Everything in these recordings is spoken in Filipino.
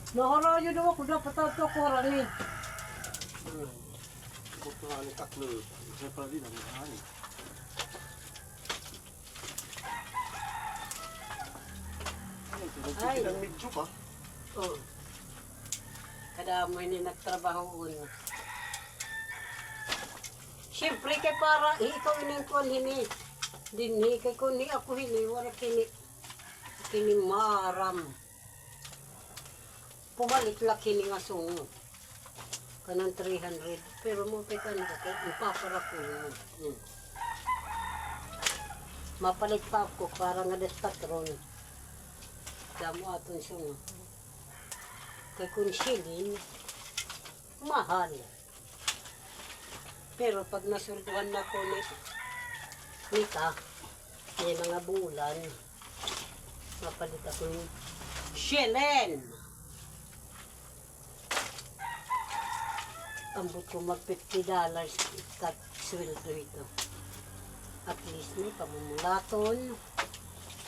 Nahara yun daw ako dapat ito ko rani. Putra ni tatlo. Saya pala din ang mahal. Ay, ang medyo pa. Oh. Kada mo ini nagtrabaho un. Siyempre kay para ikaw ining kon hini. Dinhi kay kun ni ako hini wala kini maram. Pumalit la kini nga sungo. Kanang 300 pero mo kay kan kay ipapara ko. Mapalit pa ako para nga destatron. Damo aton sungo. Kay kun shilin mahal. Pero pag nasulduhan na ko nita, may mga bulan, mapalit ako ng shilin. Ambot ko mag $50 kat sweldo ito. At least may pamumulaton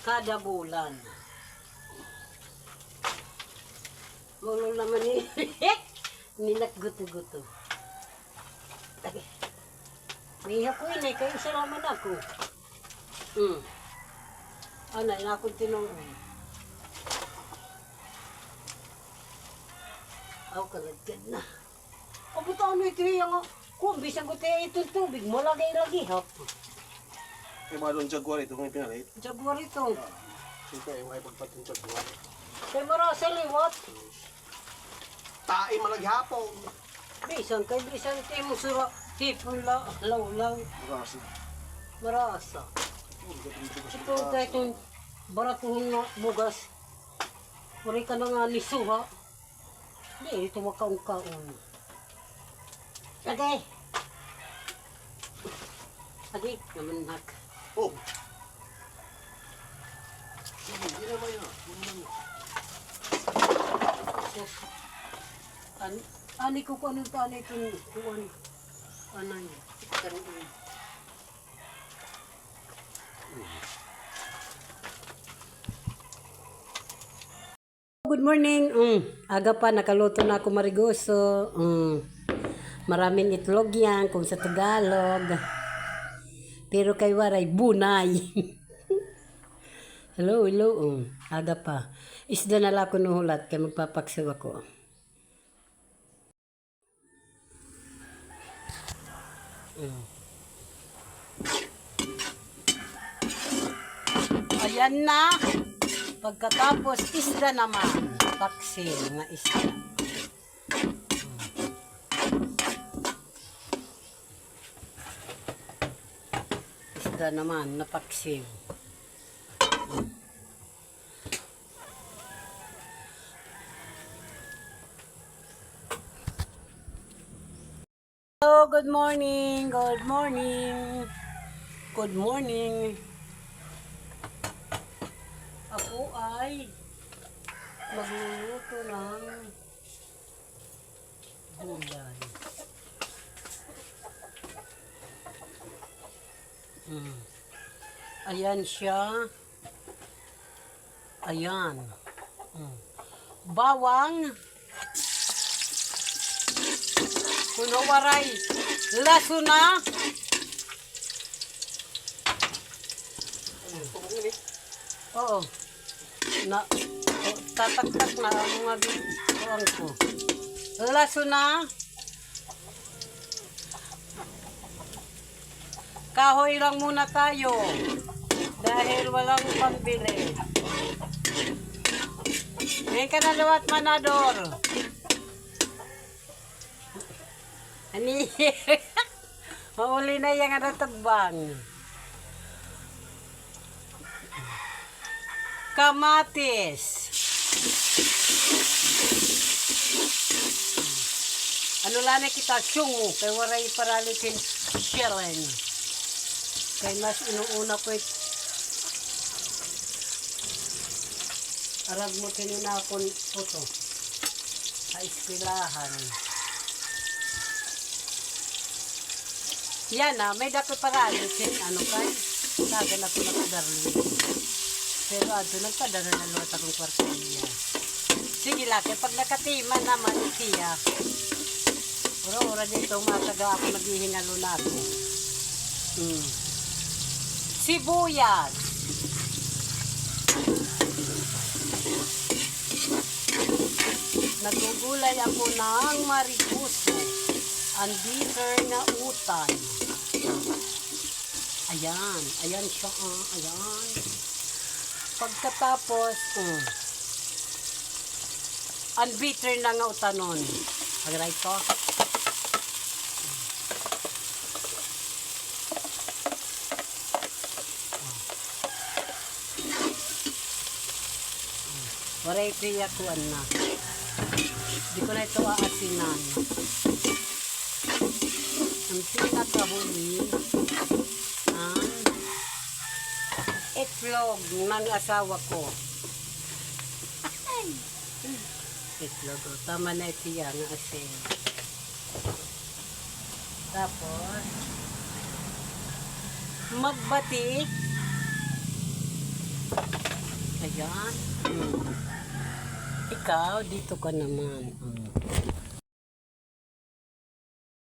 kada bulan. Mulo naman nilagguto-guto. Okay. May ako yun kayo salaman ako. Ano, ina akong tinungan. Ako kalagkad na. Kabuta ano ito yung kung bisang ko tayo itong tubig, malagay-lagi hap. Kaya mga doon Jaguar ito ngayon pinalit. Jaguar ito. Siyempre ay may pagpating Jaguar. Kaya marasa liwat. Tae malaghapon. Bisan kay bisan ito mo sura. Tipon law-law. Marasa. Ito kahit yung baratuhong na bugas. Puri ka na nga lisuha. Hindi, ito makaung-kaung. Ade! Ade, namanak. Oh! Hindi naman yun. Ani ko kung anong tani itong kuwan. Ano yun? Good morning. Aga pa, nakaluto na ako marigoso. Maraming itlog yan kung sa Tagalog. Pero kay waray, bunay. Hello. Aga pa. Isda na lang ako nuhulat kaya magpapaksaw ako. Ayan na. Pagkatapos, isda naman. Paksil nga isda. Isda naman, napaksil. Hello, good morning. Ako ay magluluto ng gulay. Ayan siya. Ayan. Bawang. Kuno waray. Lasuna. Oo. Tatak-tak na ang mga bituan ko. Lasuna. Kahoy lang muna tayo. Dahil walang pambili. Ngayon ka na lawat manador. Ani, mauli na yung tagbang. Kamatis. Ano lang kita syungo, kaya waray paralitin shellen. Kaya mas inuuna ko arag mo tininakon puto sa iskwilahan. Yan na, may dapat paralitin. Ano kay? Tagan ako na kadarli. Pero ato nagpadala na luwat akong kwartilya. Sige laki, pag nakatima naman siya. Ura-ura dito, mataga ako naghihingalo na ako. Sibuyas. Nagugulay ako ng mariguso. Ang bitter na utan. Ayan. Ayan siya. Ayan. Pagkatapos, ang bitter na nga utanon. Agray ko. Waray priya ko na. Di ko na ito aasinan. Ang pinakahuli ang itlog ng asawa ko. Itlog. Tama na ito yan. Asin. Tapos, magbati. Ayan. Ikaw, dito ka naman.